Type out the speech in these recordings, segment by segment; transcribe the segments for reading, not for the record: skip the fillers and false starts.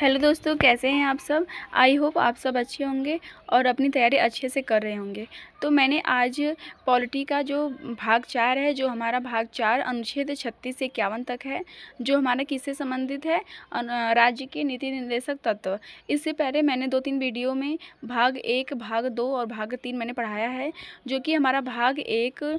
Hello दोस्तों, कैसे हैं आप सब। आई होप आप सब अच्छे होंगे और अपनी तैयारी अच्छे से कर रहे होंगे। तो मैंने आज पॉलिटी का जो भाग 4 है, जो हमारा भाग 4 अनुच्छेद 36 से 51 तक है, जो हमारा किससे संबंधित है, राज्य के नीति निर्देशक तत्व। इससे पहले मैंने 2-3 वीडियो में भाग 1, भाग 2 और भाग 3 मैंने पढ़ाया है। जो कि हमारा भाग 1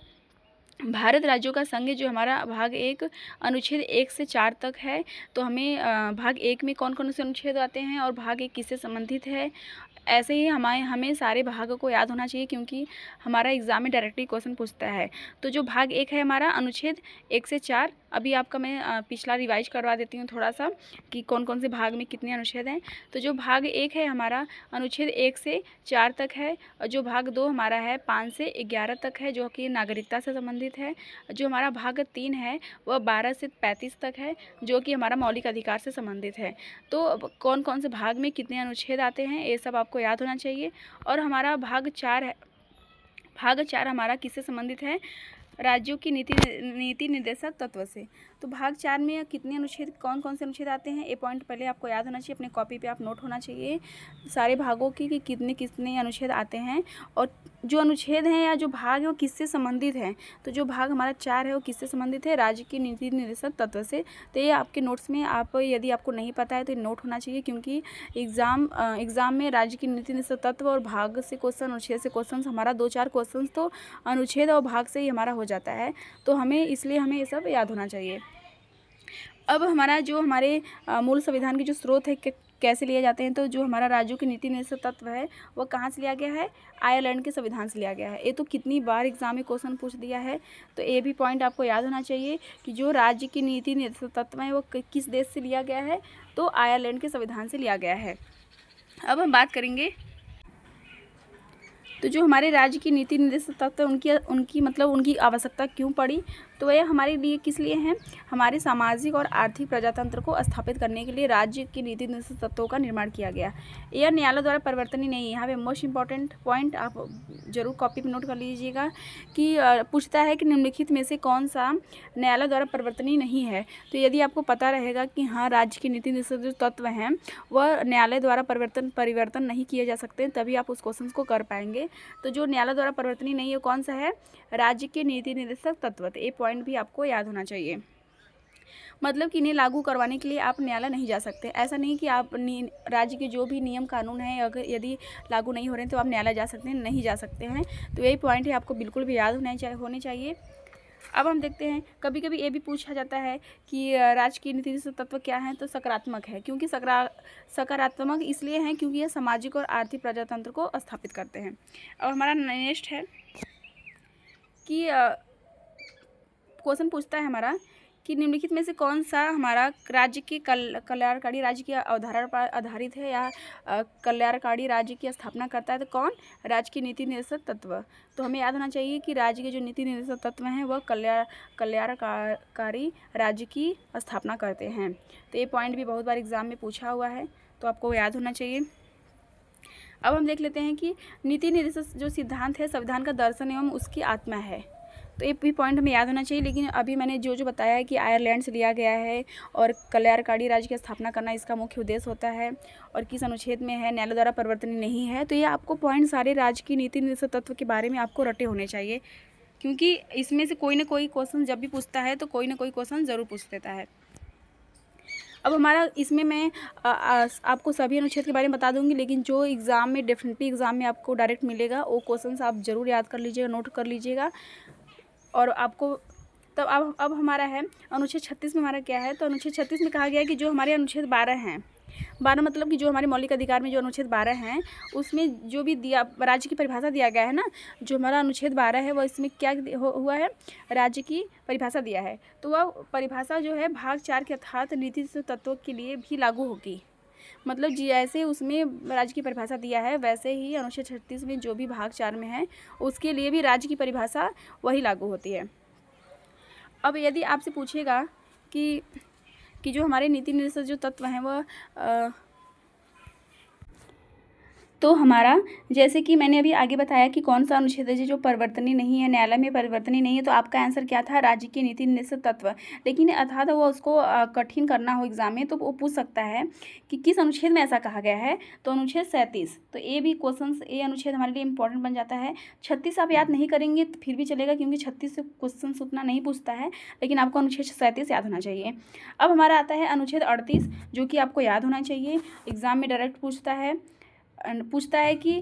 भारत राज्यों का संघ, जो हमारा भाग 1 अनुच्छेद 1 से 4 तक है। तो हमें भाग 1 में कौन कौन से अनुच्छेद आते हैं और भाग 1 किससे संबंधित है, ऐसे ही हमें सारे भागों को याद होना चाहिए, क्योंकि हमारा एग्ज़ाम में डायरेक्टली क्वेश्चन पूछता है। तो जो भाग 1 है हमारा अनुच्छेद 1 से 4, अभी आपका मैं पिछला रिवाइज करवा देती हूँ थोड़ा सा कि कौन कौन से भाग में कितने अनुच्छेद हैं। तो जो भाग 1 है हमारा अनुच्छेद 1 से 4 तक है, और जो भाग 2 हमारा है 5 से 11 तक है, जो कि नागरिकता से संबंधित है। जो हमारा भाग 3 है वह 12 से 35 तक है, जो कि हमारा मौलिक अधिकार से संबंधित है। तो अब कौन कौन से भाग में कितने अनुच्छेद आते हैं, ये सब आपको याद होना चाहिए। और हमारा भाग 4 है, भाग 4 हमारा किससे संबंधित है, राज्यों की नीति निर्देशक तत्व से। तो भाग 4 में कितने अनुच्छेद, कौन कौन से अनुच्छेद आते हैं, ये पॉइंट पहले आपको याद होना चाहिए। अपने कॉपी पे आप नोट होना चाहिए सारे भागों की कि कितने कितने अनुच्छेद आते हैं, और जो अनुच्छेद हैं या जो भाग है वो किससे संबंधित हैं। तो जो भाग हमारा 4 है वो किससे संबंधित है, राज्य की नीति निर्देशक तत्व से। तो ये आपके नोट्स में, आप यदि आपको नहीं पता है तो ये नोट होना चाहिए, क्योंकि एग्ज़ाम में राज्य की नीति निर्देशक तत्व और भाग से क्वेश्चन, अनुच्छेद से क्वेश्चन, हमारा 2-4 क्वेश्चन तो अनुच्छेद और भाग से ही हमारा हो जाता है। तो इसलिए हमें ये सब याद होना चाहिए। अब हमारा जो हमारे मूल संविधान के जो स्रोत है कैसे लिए जाते हैं, तो जो हमारा राज्यों की नीति निर्देशक तत्व है वह कहाँ से लिया गया है, आयरलैंड के संविधान से लिया गया है। ये तो कितनी बार एग्जाम में क्वेश्चन पूछ दिया है, तो ये भी पॉइंट आपको याद होना चाहिए कि जो राज्य की नीति निर्देशक तत्व है वो किस देश से लिया गया है, तो आयरलैंड के संविधान से लिया गया है। अब हम बात करेंगे, तो जो हमारे राज्य की नीति निर्देशक तत्व उनकी आवश्यकता क्यों पड़ी। तो वह हमारे लिए किस लिए हैं, हमारे सामाजिक और आर्थिक प्रजातंत्र को स्थापित करने के लिए राज्य की नीति निर्देशक तत्वों का निर्माण किया गया। यह न्यायालय द्वारा परिवर्तनीय नहीं है। यहाँ पे मोस्ट इंपॉर्टेंट पॉइंट आप जरूर कॉपी पर नोट कर लीजिएगा कि पूछता है कि निम्नलिखित में से कौन सा न्यायालय द्वारा परिवर्तनीय नहीं है। तो यदि आपको पता रहेगा कि हाँ, राज्य की नीति निर्देशक जो तत्व हैं वह न्यायालय द्वारा परिवर्तन नहीं किए जा सकते, तभी आप उस क्वेश्चन को कर पाएंगे। तो जो न्यायालय द्वारा परिवर्तनीय नहीं है कौन सा है, राज्य के नीति निर्देशक तत्व। तो ये पॉइंट भी आपको याद होना चाहिए। मतलब कि इन्हें लागू करवाने के लिए आप न्यायालय नहीं जा सकते। ऐसा नहीं कि आप राज्य के जो भी नियम कानून हैं अगर यदि लागू नहीं हो रहे हैं तो आप न्यायालय जा सकते हैं, नहीं जा सकते हैं। तो यही पॉइंट है, आपको बिल्कुल भी याद होने चाहिए। अब हम देखते हैं, कभी कभी ये भी पूछा जाता है कि राज्य की नीति निर्देशक तत्व क्या है, तो सकारात्मक है। क्योंकि सकारात्मक इसलिए हैं क्योंकि यह सामाजिक और आर्थिक प्रजातंत्र को स्थापित करते हैं। और हमारा नेक्स्ट है कि क्वेश्चन पूछता है हमारा कि निम्नलिखित में से कौन सा हमारा राज्य की कल्याणकारी राज्य की अवधारणा पर आधारित है या कल्याणकारी राज्य की स्थापना करता है। तो कौन, राज्य की नीति निर्देशक तत्व। तो हमें याद होना चाहिए कि राज्य के जो नीति निर्देशक तत्व हैं वह कल्याणकारी राज्य की स्थापना करते हैं। तो ये पॉइंट भी बहुत बार एग्जाम में पूछा हुआ है, तो आपको याद होना चाहिए। अब हम देख लेते हैं कि नीति निर्देशक जो सिद्धांत है संविधान का दर्शन एवं उसकी आत्मा है। तो ये भी पॉइंट हमें याद होना चाहिए। लेकिन अभी मैंने जो बताया है कि आयरलैंड से लिया गया है और कल्याणकारी राज्य की स्थापना करना इसका मुख्य उद्देश्य होता है, और किस अनुच्छेद में है, न्यायालय द्वारा परिवर्तनीय नहीं है। तो ये आपको पॉइंट सारे राज्य की नीति निर्देशक तत्व के बारे में आपको रटे होने चाहिए, क्योंकि इसमें से कोई ना कोई क्वेश्चन जब भी पूछता है तो कोई ना कोई क्वेश्चन ज़रूर पूछ देता है। अब हमारा इसमें मैं आपको सभी अनुच्छेद के बारे में बता दूंगी, लेकिन जो एग्ज़ाम में डेफिनेटली एग्ज़ाम में आपको डायरेक्ट मिलेगा वो क्वेश्चन आप ज़रूर याद कर लीजिएगा, नोट कर लीजिएगा। और आपको तब अब हमारा है अनुच्छेद 36 में हमारा क्या है। तो अनुच्छेद 36 में कहा गया है कि जो हमारे अनुच्छेद 12 हैं, 12 मतलब कि जो हमारे मौलिक अधिकार में जो अनुच्छेद 12 हैं उसमें जो भी दिया, राज्य की परिभाषा दिया गया है ना, जो हमारा अनुच्छेद 12 है वह इसमें क्या हुआ है, राज्य की परिभाषा दिया है। तो वह परिभाषा जो है भाग 4 के अर्थात नीति तत्वों के लिए भी लागू होगी। मतलब जैसे उसमें राज्य की परिभाषा दिया है वैसे ही अनुच्छेद 36 में जो भी भाग 4 में है उसके लिए भी राज्य की परिभाषा वही लागू होती है। अब यदि आपसे पूछेगा कि जो हमारे नीति निर्देशक जो तत्व हैं वह तो हमारा जैसे कि मैंने अभी आगे बताया कि कौन सा अनुच्छेद है जो परिवर्तनीय नहीं है, न्यायालय में परिवर्तनीय नहीं है, तो आपका आंसर क्या था? राज्य की नीति निर्देशक तत्व। लेकिन अर्थात वो उसको कठिन करना हो एग्जाम में तो वो पूछ सकता है कि किस अनुच्छेद में ऐसा कहा गया है, तो अनुच्छेद 37। तो ये भी क्वेश्चन, ये अनुच्छेद हमारे लिए इंपॉर्टेंट बन जाता है। 36 आप याद नहीं करेंगे तो फिर भी चलेगा, क्योंकि 36 से क्वेश्चन उतना नहीं पूछता है, लेकिन आपको अनुच्छेद 37 याद होना चाहिए। अब हमारा आता है अनुच्छेद 38, जो कि आपको याद होना चाहिए, एग्जाम में डायरेक्ट पूछता है कि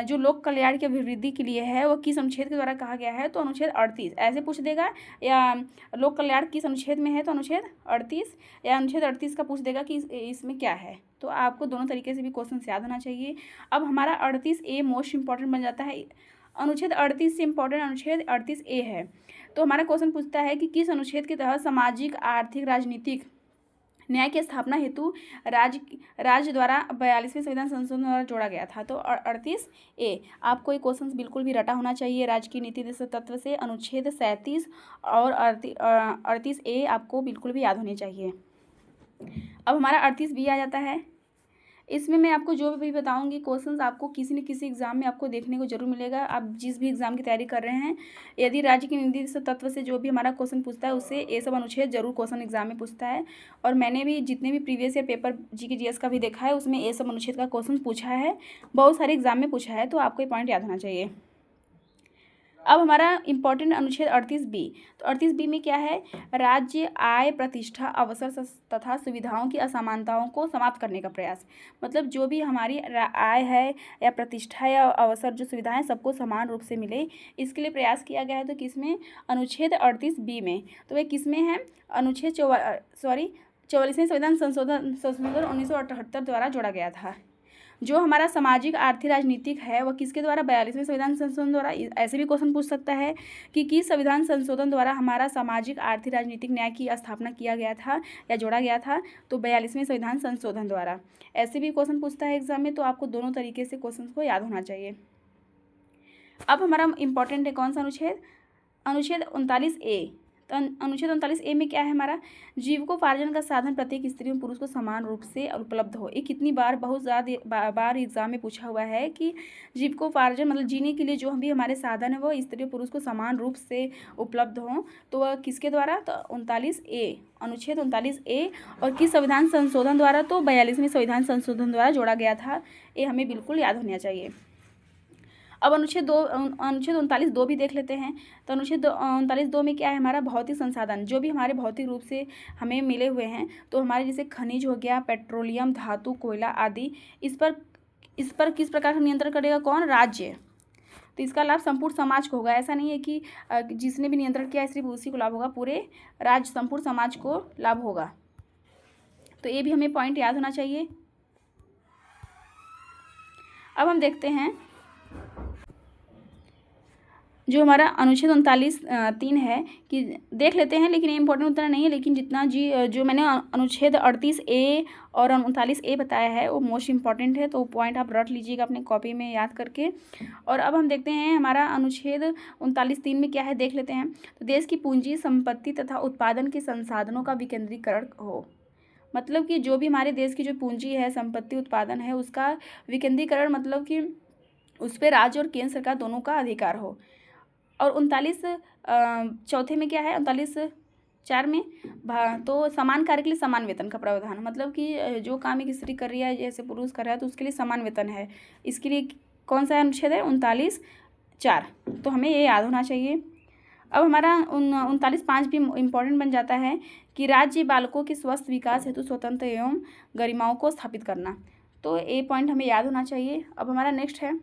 जो लोक कल्याण की अभिवृद्धि के लिए है वो किस अनुच्छेद के द्वारा कहा गया है, तो अनुच्छेद 38 ऐसे पूछ देगा। या लोक कल्याण किस अनुच्छेद में है, तो अनुच्छेद 38, या अनुच्छेद 38 का पूछ देगा कि इसमें क्या है। तो आपको दोनों तरीके से भी क्वेश्चन याद होना चाहिए। अब हमारा 38A मोस्ट इंपॉर्टेंट बन जाता है। अनुच्छेद 38 से इंपॉर्टेंट अनुच्छेद 38A है। तो हमारा क्वेश्चन पूछता है कि किस अनुच्छेद के तहत सामाजिक, आर्थिक, राजनीतिक न्याय की स्थापना हेतु राज्य द्वारा 42वें संविधान संशोधन द्वारा जोड़ा गया था, तो 38A। आपको ये क्वेश्चन बिल्कुल भी रटा होना चाहिए। राज्य की नीति निर्देशक तत्व से अनुच्छेद 37 और 38A आपको बिल्कुल भी याद होने चाहिए। अब हमारा 38B आ जाता है। इसमें मैं आपको जो भी बताऊंगी क्वेश्चंस आपको किसी न किसी एग्जाम में आपको देखने को जरूर मिलेगा। आप जिस भी एग्जाम की तैयारी कर रहे हैं, यदि राज्य के निर्दिष्ट तत्व से जो भी हमारा क्वेश्चन पूछता है उससे ये सब अनुच्छेद जरूर क्वेश्चन एग्जाम में पूछता है। और मैंने भी जितने भी previous year paper GK GS का भी देखा है उसमें ये सब अनुच्छेद का क्वेश्चन पूछा है, बहुत सारे एग्जाम में पूछा है, तो आपको ये पॉइंट याद होना चाहिए। अब हमारा इंपॉर्टेंट अनुच्छेद 38B। तो 38B में क्या है? राज्य आय, प्रतिष्ठा, अवसर तथा सुविधाओं की असमानताओं को समाप्त करने का प्रयास। मतलब जो भी हमारी आय है या प्रतिष्ठा या अवसर, जो सुविधाएं सबको समान रूप से मिले, इसके लिए प्रयास किया गया है। तो किसमें? अनुच्छेद 38B में। तो वह किसमें है? अनुच्छेद 44वें संविधान संशोधन 1978 द्वारा जोड़ा गया था। जो हमारा सामाजिक, आर्थिक, राजनीतिक है वह किसके द्वारा? 42वें संविधान संशोधन द्वारा। ऐसे भी क्वेश्चन पूछ सकता है कि किस संविधान संशोधन द्वारा हमारा सामाजिक, आर्थिक, राजनीतिक न्याय की स्थापना किया गया था या जोड़ा गया था, तो 42वें संविधान संशोधन द्वारा। ऐसे भी क्वेश्चन पूछता है एग्जाम में, तो आपको दोनों तरीके से क्वेश्चन को याद होना चाहिए। अब हमारा इंपॉर्टेंट है कौन सा अनुच्छेद? अनुच्छेद 39A। तो अनुच्छेद 39A में क्या है हमारा? जीविकोपार्जन का साधन प्रत्येक स्त्री और पुरुष को समान रूप से उपलब्ध हो। ये कितनी बार, बहुत ज़्यादा बार एग्जाम में पूछा हुआ है कि जीविकोपार्जन मतलब जीने के लिए जो भी हमारे साधन है वो स्त्री और पुरुष को समान रूप से उपलब्ध हों, तो वह किसके द्वारा? तो 39A, अनुच्छेद 39A। और किस संविधान संशोधन द्वारा? तो 42वें संविधान संशोधन द्वारा जोड़ा गया था। ये हमें बिल्कुल याद होना चाहिए। अब अनुच्छेद 39(2) भी देख लेते हैं। तो अनुच्छेद 39(2) में क्या है हमारा? भौतिक संसाधन, जो भी हमारे भौतिक रूप से हमें मिले हुए हैं, तो हमारे जैसे खनिज हो गया, पेट्रोलियम, धातु, कोयला आदि, इस पर किस प्रकार का नियंत्रण करेगा? कौन? राज्य। तो इसका लाभ संपूर्ण समाज को होगा। ऐसा नहीं है कि जिसने भी नियंत्रण किया सिर्फ उसी को लाभ होगा, पूरे राज्य, संपूर्ण समाज को लाभ होगा। तो ये भी हमें पॉइंट याद होना चाहिए। अब हम देखते हैं जो हमारा अनुच्छेद 39(3) है, कि देख लेते हैं, लेकिन ये इंपॉर्टेंट उतना नहीं है, लेकिन जितना जो मैंने अनुच्छेद 38A और 39A बताया है वो मोस्ट इंपॉर्टेंट है, तो पॉइंट आप रट लीजिएगा अपने कॉपी में याद करके। और अब हम देखते हैं हमारा अनुच्छेद 39(3) में क्या है, देख लेते हैं। तो देश की पूंजी, संपत्ति तथा उत्पादन के संसाधनों का विकेंद्रीकरण हो। मतलब कि जो भी हमारे देश की जो पूंजी है, संपत्ति, उत्पादन है, उसका विकेंद्रीकरण, मतलब कि उस पर राज्य और केंद्र सरकार दोनों का अधिकार हो। और 39 चौथे में क्या है? 39(4) में तो समान कार्य के लिए समान वेतन का प्रावधान। मतलब कि जो काम एक स्त्री कर रही है जैसे पुरुष कर रहा है, तो उसके लिए समान वेतन है। इसके लिए कौन सा अनुच्छेद है? 39(4). तो हमें ये याद होना चाहिए। अब हमारा 39(5) भी इम्पोर्टेंट बन जाता है कि राज्य बालकों के स्वस्थ विकास हेतु स्वतंत्र एवं गरिमाओं को स्थापित करना। तो ये पॉइंट हमें याद होना चाहिए। अब हमारा नेक्स्ट है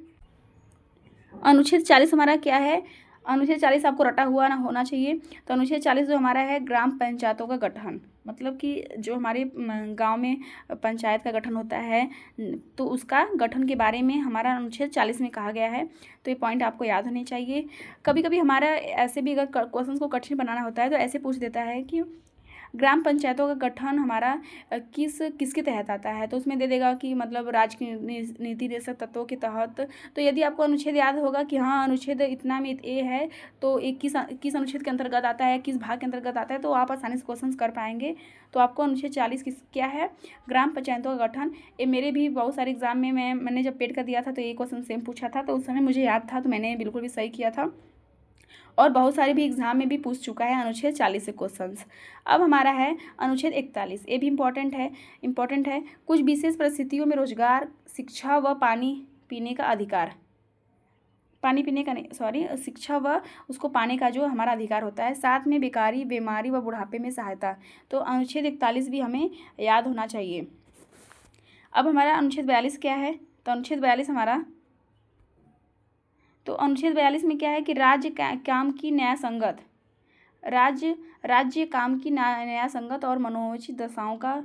अनुच्छेद 40। हमारा क्या है? अनुच्छेद 40 आपको रटा हुआ होना चाहिए। तो अनुच्छेद 40 जो हमारा है, ग्राम पंचायतों का गठन, मतलब कि जो हमारे गांव में पंचायत का गठन होता है, तो उसका गठन के बारे में हमारा अनुच्छेद 40 में कहा गया है। तो ये पॉइंट आपको याद होने चाहिए। कभी कभी हमारा ऐसे भी अगर क्वेश्चन को कठिन बनाना होता है तो ऐसे पूछ देता है कि ग्राम पंचायतों का गठन हमारा किसके तहत आता है, तो उसमें दे देगा कि मतलब राज्य की नीति निर्देशक तत्वों के तहत। तो यदि आपको अनुच्छेद याद होगा कि हाँ अनुच्छेद इतना में ए है तो एक किस अनुच्छेद के अंतर्गत आता है, किस भाग के अंतर्गत आता है, तो आप आसानी से क्वेश्चन कर पाएंगे। तो आपको अनुच्छेद 40 क्या है, ग्राम पंचायतों का गठन। ये मेरे भी बहुत सारे एग्जाम में मैंने जब पेड का दिया था तो ये क्वेश्चन सेम पूछा था, तो उस समय मुझे याद था, तो मैंने बिल्कुल भी सही किया था। और बहुत सारे भी एग्जाम में भी पूछ चुका है अनुच्छेद 40 से क्वेश्चंस। अब हमारा है अनुच्छेद 41, ये भी इम्पॉर्टेंट है। कुछ विशेष परिस्थितियों में रोजगार, शिक्षा व पानी पीने का अधिकार, पानी पीने का नहीं सॉरी शिक्षा व उसको पाने का जो हमारा अधिकार होता है, साथ में बेकारी, बीमारी व बुढ़ापे में सहायता। तो अनुच्छेद 41 भी हमें याद होना चाहिए। अब हमारा अनुच्छेद 42 क्या है, तो अनुच्छेद 42 हमारा, तो अनुच्छेद 42 में क्या है कि राज्य काम की न्यायसंगत, राज्य काम की न्यायसंगत और मनोचित दशाओं का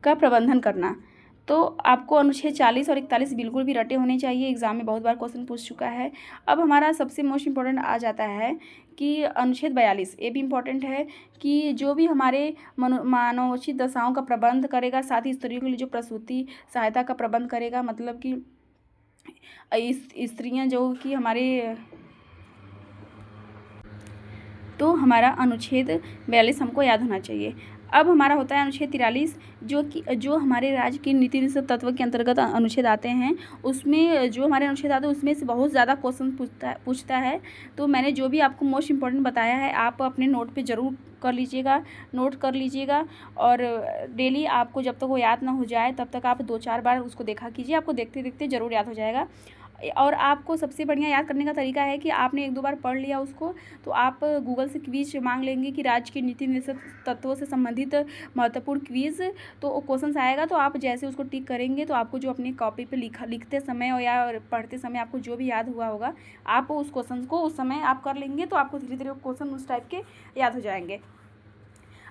प्रबंधन करना। तो आपको अनुच्छेद 40 और 41 बिल्कुल भी रटे होने चाहिए, एग्जाम में बहुत बार क्वेश्चन पूछ चुका है। अब हमारा सबसे मोस्ट इम्पोर्टेंट आ जाता है कि अनुच्छेद 42, ये भी इम्पोर्टेंट है कि जो भी हमारे मानवोचित दशाओं का प्रबंध करेगा, साथ ही स्त्रियों के लिए जो प्रसूति सहायता का प्रबंध करेगा, मतलब कि स्त्रियां जो कि हमारे, तो हमारा अनुच्छेद 42 हमको याद होना चाहिए। अब हमारा होता है अनुच्छेद 43, जो हमारे राज्य की नीति निर्देशक तत्व के अंतर्गत अनुच्छेद आते हैं। उसमें जो हमारे अनुच्छेद आते हैं उसमें से बहुत ज़्यादा क्वेश्चन पूछता है। तो मैंने जो भी आपको मोस्ट इम्पोर्टेंट बताया है आप अपने नोट पे ज़रूर नोट कर लीजिएगा। और डेली आपको जब तक वो याद ना हो जाए तब तक आप 2-4 बार उसको देखा कीजिए, आपको देखते देखते ज़रूर याद हो जाएगा। और आपको सबसे बढ़िया याद करने का तरीका है कि आपने 1-2 बार पढ़ लिया उसको, तो आप गूगल से क्विज मांग लेंगे कि राज्य की नीति निर्देशक तत्वों से संबंधित महत्वपूर्ण क्विज, तो वो क्वेश्चन आएगा, तो आप जैसे उसको टिक करेंगे तो आपको जो अपनी कॉपी पे लिखते समय और या पढ़ते समय आपको जो भी याद हुआ होगा, आप उस क्वेश्चन को उस समय आप कर लेंगे, तो आपको धीरे धीरे क्वेश्चन उस टाइप के याद हो जाएंगे।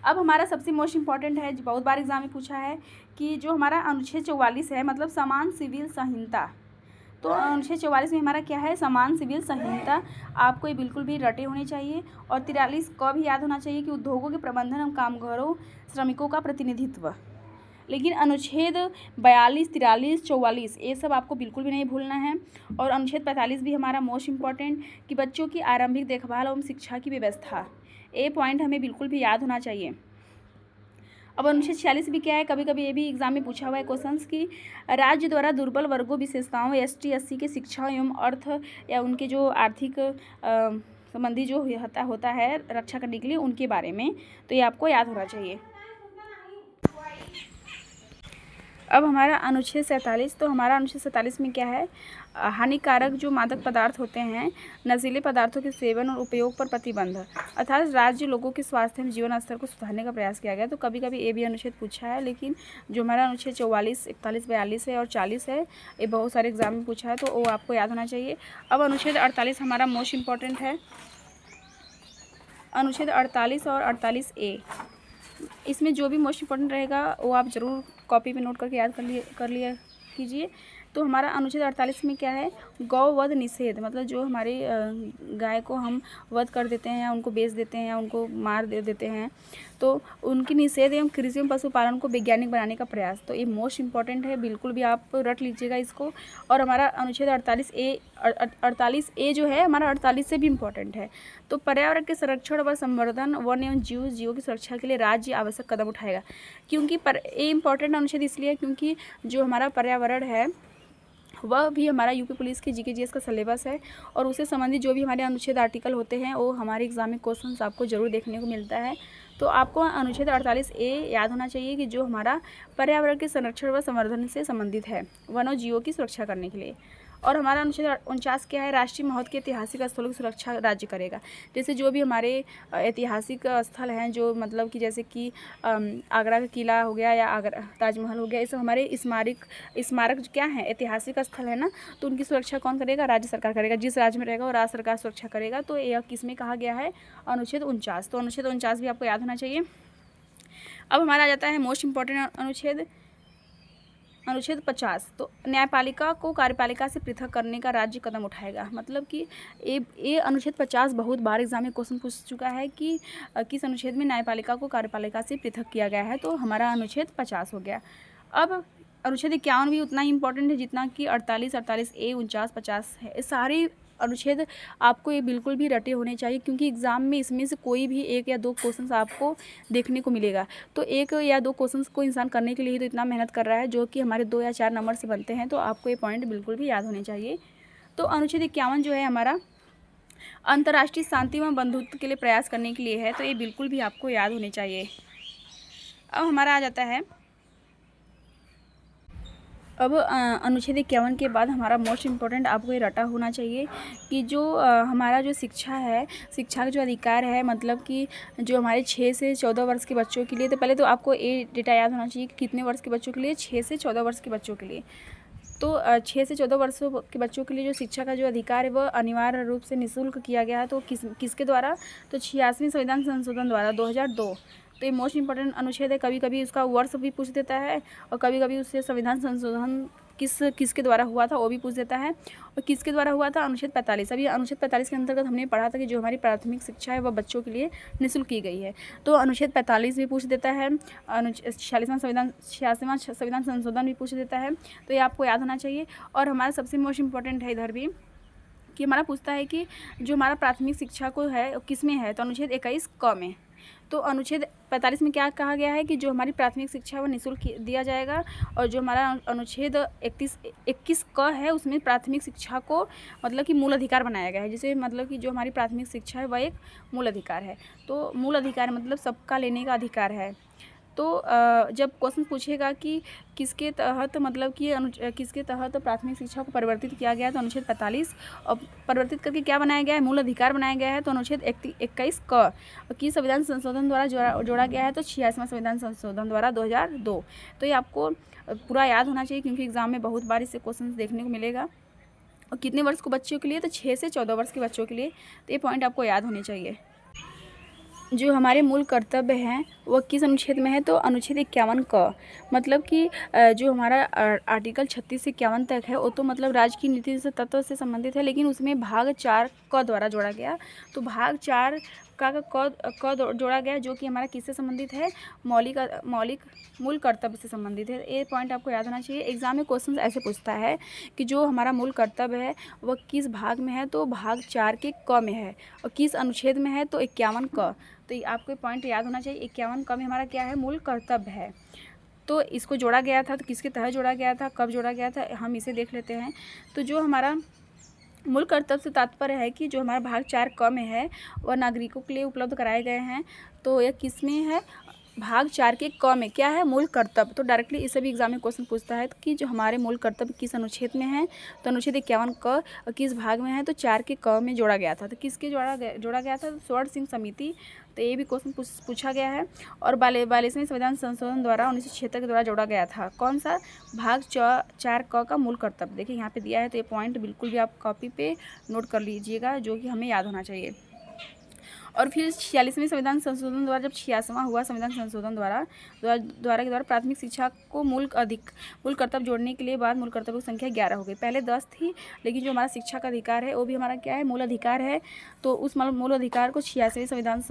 अब हमारा सबसे मोस्ट इम्पॉर्टेंट है, जो बहुत बार एग्जाम में पूछा है, कि जो हमारा अनुच्छेद 44 है, मतलब समान सिविल संहिता। तो अनुच्छेद 44 में हमारा क्या है, समान सिविल संहिता। आपको ये बिल्कुल भी रटे होने चाहिए। और 43 का भी याद होना चाहिए कि उद्योगों के प्रबंधन एवं कामगारों श्रमिकों का प्रतिनिधित्व। लेकिन अनुच्छेद 42, 43, 44 ये सब आपको बिल्कुल भी नहीं भूलना है। और अनुच्छेद 45 भी हमारा मोस्ट इम्पॉर्टेंट, कि बच्चों की आरंभिक देखभाल एवं शिक्षा की व्यवस्था, ये पॉइंट हमें बिल्कुल भी याद होना चाहिए। अब अनुच्छेद 46 भी क्या है, कभी कभी ये भी एग्जाम में पूछा हुआ है क्वेश्चंस की, राज्य द्वारा दुर्बल वर्गों विशेषताओं ST SC के शिक्षा एवं अर्थ या उनके जो आर्थिक संबंधी जो होता है रक्षा करने के लिए, उनके बारे में, तो ये आपको याद होना चाहिए। अब हमारा अनुच्छेद 47, तो हमारा अनुच्छेद 47 में क्या है, हानिकारक जो मादक पदार्थ होते हैं, नशीले पदार्थों के सेवन और उपयोग पर प्रतिबंध, अर्थात राज्य लोगों के स्वास्थ्य एवं जीवन स्तर को सुधारने का प्रयास किया गया। तो कभी कभी ये भी अनुच्छेद पूछा है, लेकिन जो हमारा अनुच्छेद 44, 41, 42 है और 40 है, ये बहुत सारे एग्जाम में पूछा है, तो वो आपको याद होना चाहिए। अब अनुच्छेद 48 हमारा मोस्ट इम्पॉर्टेंट है, अनुच्छेद 48 और 48A, इसमें जो भी मोस्ट इम्पॉर्टेंट रहेगा वो आप ज़रूर कॉपी पे नोट करके याद कर लिया कीजिए। तो हमारा अनुच्छेद 48 में क्या है, गौ वध निषेध, मतलब जो हमारे गाय को हम वध कर देते हैं, उनको बेच देते हैं, उनको मार देते हैं, तो उनकी निषेध एवं कृषि एवं पशुपालन को वैज्ञानिक बनाने का प्रयास। तो ये मोस्ट इम्पॉर्टेंट है, बिल्कुल भी आप रट लीजिएगा इसको। और हमारा अनुच्छेद 48A जो है हमारा 48 से भी इम्पॉर्टेंट है। तो पर्यावरण के संरक्षण व संवर्धन, वन एवं जीवों की सुरक्षा के लिए राज्य आवश्यक कदम उठाएगा। क्योंकि ये इम्पॉर्टेंट अनुच्छेद इसलिए है क्योंकि जो हमारा पर्यावरण है वह भी हमारा यूपी पुलिस की GK GS का सिलेबस है, और उससे संबंधित जो भी हमारे अनुच्छेद आर्टिकल होते हैं वो हमारे एग्जाम में क्वेश्चंस आपको ज़रूर देखने को मिलता है। तो आपको अनुच्छेद 48A याद होना चाहिए, कि जो हमारा पर्यावरण के संरक्षण व संवर्धन से संबंधित है, वन और जीवों की सुरक्षा करने के लिए। और हमारा अनुच्छेद 49 क्या है, राष्ट्रीय महत्व के ऐतिहासिक स्थलों की सुरक्षा राज्य करेगा। जैसे जो भी हमारे ऐतिहासिक स्थल हैं, जो मतलब कि जैसे कि आगरा का किला हो गया या आगरा ताजमहल हो गया, ये सब हमारे स्मारक क्या हैं, ऐतिहासिक स्थल है ना, तो उनकी सुरक्षा कौन करेगा, राज्य सरकार करेगा। जिस राज्य में रहेगा वो राज्य सरकार सुरक्षा करेगा। तो यह किस में कहा गया है, अनुच्छेद 49। तो अनुच्छेद 49 भी आपको याद होना चाहिए। अब हमारा आ जाता है मोस्ट इम्पॉर्टेंट अनुच्छेद अनुच्छेद 50 तो न्यायपालिका को कार्यपालिका से पृथक करने का राज्य कदम उठाएगा। मतलब कि ये अनुच्छेद 50 बहुत बार एग्जाम में क्वेश्चन पूछ चुका है कि किस अनुच्छेद में न्यायपालिका को कार्यपालिका से पृथक किया गया है, तो हमारा अनुच्छेद 50 हो गया। अब अनुच्छेद 51 भी उतना ही इंपॉर्टेंट है जितना कि 48, 48A, 49, 50 है। ये सारे अनुच्छेद आपको ये बिल्कुल भी रटे होने चाहिए, क्योंकि एग्ज़ाम में इसमें से कोई भी 1 या 2 क्वेश्चंस आपको देखने को मिलेगा। तो 1 या 2 क्वेश्चंस को इंसान करने के लिए ही तो इतना मेहनत कर रहा है, जो कि हमारे 2 या 4 नंबर से बनते हैं। तो आपको ये पॉइंट बिल्कुल भी याद होने चाहिए। तो अनुच्छेद 51 जो है हमारा अंतर्राष्ट्रीय शांति व बंधुत्व के लिए प्रयास करने के लिए है, तो ये बिल्कुल भी आपको याद होने चाहिए। अब हमारा आ जाता है, अब अनुच्छेद 51 के बाद हमारा मोस्ट इम्पोर्टेंट आपको ये रटा होना चाहिए कि जो हमारा जो शिक्षा है, शिक्षा का जो अधिकार है, मतलब कि जो हमारे 6 से 14 वर्ष के बच्चों के लिए, तो पहले तो आपको ये डेटा याद होना चाहिए कि कितने वर्ष के बच्चों के लिए, 6 से 14 वर्ष के बच्चों के लिए। तो 6 से 14 वर्षों के बच्चों के लिए जो शिक्षा का जो अधिकार है वह अनिवार्य रूप से निःशुल्क किया गया है। तो किसके द्वारा, तो 86वें संविधान संशोधन द्वारा 2002। तो ये मोस्ट इंपॉर्टेंट अनुच्छेद है। कभी कभी उसका वर्ष भी पूछ देता है, और कभी कभी उससे संविधान संशोधन किसके द्वारा हुआ था वो भी पूछ देता है। और किसके द्वारा हुआ था, अनुच्छेद 45। अभी अनुच्छेद 45 के अंतर्गत हमने पढ़ा था कि जो हमारी प्राथमिक शिक्षा है वह बच्चों के लिए निःशुल्क की गई है। तो अनुच्छेद 45 भी पूछ देता है, 86वां संविधान संशोधन भी पूछ देता है। तो ये आपको याद होना चाहिए। और हमारा सबसे मोस्ट इम्पॉर्टेंट है इधर भी कि हमारा पूछता है कि जो हमारा प्राथमिक शिक्षा को है किस में है, तो अनुच्छेद 21 क में। तो अनुच्छेद 45 में क्या कहा गया है कि जो हमारी प्राथमिक शिक्षा है वो निःशुल्क दिया जाएगा। और जो हमारा अनुच्छेद 21 क है उसमें प्राथमिक शिक्षा को मतलब कि मूल अधिकार बनाया गया है, जिसे मतलब कि जो हमारी प्राथमिक शिक्षा है वह एक मूल अधिकार है। तो मूल अधिकार मतलब सबका लेने का अधिकार है। तो जब क्वेश्चन पूछेगा कि किसके तहत मतलब कि किसके तहत प्राथमिक शिक्षा को परिवर्तित किया गया है, तो अनुच्छेद 45 और परिवर्तित करके क्या बनाया गया है, मूल अधिकार बनाया गया है। तो अनुच्छेद 21 क की संविधान संशोधन द्वारा जोड़ा गया है, तो 86वां संविधान संशोधन द्वारा 2002। तो ये आपको पूरा याद होना चाहिए, क्योंकि एग्जाम में बहुत बार इससे क्वेश्चन देखने को मिलेगा। और कितने वर्ष के बच्चों के लिए, तो 6 से 14 वर्ष के बच्चों के लिए। तो ये पॉइंट आपको याद होने चाहिए। जो हमारे मूल कर्तव्य हैं वह किस अनुच्छेद में है, तो अनुच्छेद 51 क। मतलब कि जो हमारा आर्टिकल 36 से 51 तक है वो तो मतलब राज्य की नीति से तत्व से संबंधित है, लेकिन उसमें भाग 4 क द्वारा जोड़ा गया। तो भाग 4 का क जोड़ा गया, जो कि हमारा किससे संबंधित है, मौलिक मूल कर्तव्य से संबंधित है। ये पॉइंट आपको याद होना चाहिए। एग्जाम में क्वेश्चन ऐसे पूछता है कि जो हमारा मूल कर्तव्य है वह किस भाग में है, तो भाग 4 के क में है। और किस अनुच्छेद में है, तो 51 क। तो आपको पॉइंट याद होना चाहिए। 51 क में हमारा क्या है, मूल कर्तव्य है। तो इसको जोड़ा गया था, तो किसके तहत जोड़ा गया था, कब जोड़ा गया था, हम इसे देख लेते हैं। तो जो हमारा मूल कर्तव्य से तात्पर्य है कि जो हमारा भाग 4 क में है वह नागरिकों के लिए उपलब्ध कराए गए हैं। तो यह किस में है, भाग 4 के क में क्या है, मूल कर्तव्य। तो डायरेक्टली इसे भी एग्जाम में क्वेश्चन पूछता है कि जो हमारे मूल कर्तव्य किस अनुच्छेद में है, तो अनुच्छेद 51 क। और किस भाग में है, तो 4 के क में जोड़ा गया था। तो किसके जोड़ा गया था, स्वर्ण सिंह समिति। तो ये भी क्वेश्चन पूछा गया है। और 42वें संविधान संशोधन द्वारा 1976 के द्वारा जोड़ा गया था। कौन सा, भाग 4 क का मूल कर्तव्य। देखिए यहाँ पे दिया है, तो ये पॉइंट बिल्कुल भी आप कॉपी पे नोट कर लीजिएगा, जो कि हमें याद होना चाहिए। और फिर 46वें संविधान संशोधन द्वारा जब 86वां हुआ संविधान संशोधन द्वारा प्राथमिक शिक्षा को मूल कर्तव्य जोड़ने के लिए बाद मूल कर्तव्य की संख्या 11 हो गई। पहले 10 थी, लेकिन जो हमारा शिक्षा का अधिकार है वो भी हमारा क्या है, मूल अधिकार है। तो उस मूल अधिकार को 86वें संविधान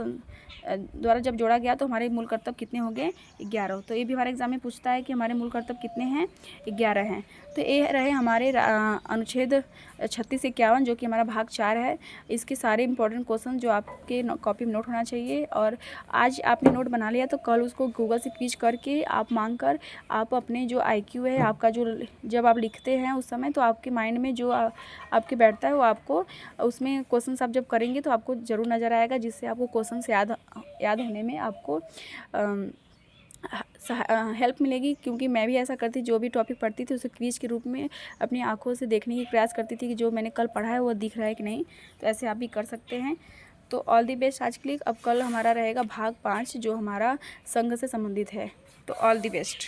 द्वारा जब जोड़ा गया तो हमारे मूल कर्तव्य कितने हो गए, 11। तो ये भी हमारे एग्जाम में पूछता है कि हमारे मूल कर्तव्य कितने हैं, 11 हैं। तो ये रहे हमारे अनुच्छेद 36 से 51, जो कि हमारा भाग 4 है। इसके सारे इंपॉर्टेंट क्वेश्चन जो आपके कॉपी में नोट होना चाहिए। और आज आपने नोट बना लिया तो कल उसको गूगल से क्विज करके आप मांग कर आप अपने जो IQ है आपका, जो जब आप लिखते हैं उस समय, तो आपके माइंड में जो आपके बैठता है वो आपको उसमें क्वेश्चन आप जब करेंगे तो आपको ज़रूर नज़र आएगा, जिससे आपको क्वेश्चन याद होने में आपको हेल्प मिलेगी। क्योंकि मैं भी ऐसा करती, जो भी टॉपिक पढ़ती थी उसे क्विज के रूप में अपनी आंखों से देखने की प्रयास करती थी कि जो मैंने कल पढ़ा है वो दिख रहा है कि नहीं। तो ऐसे आप भी कर सकते हैं। तो ऑल दी बेस्ट आज के लिए। अब कल हमारा रहेगा भाग 5, जो हमारा संघ से संबंधित है। तो ऑल दी बेस्ट।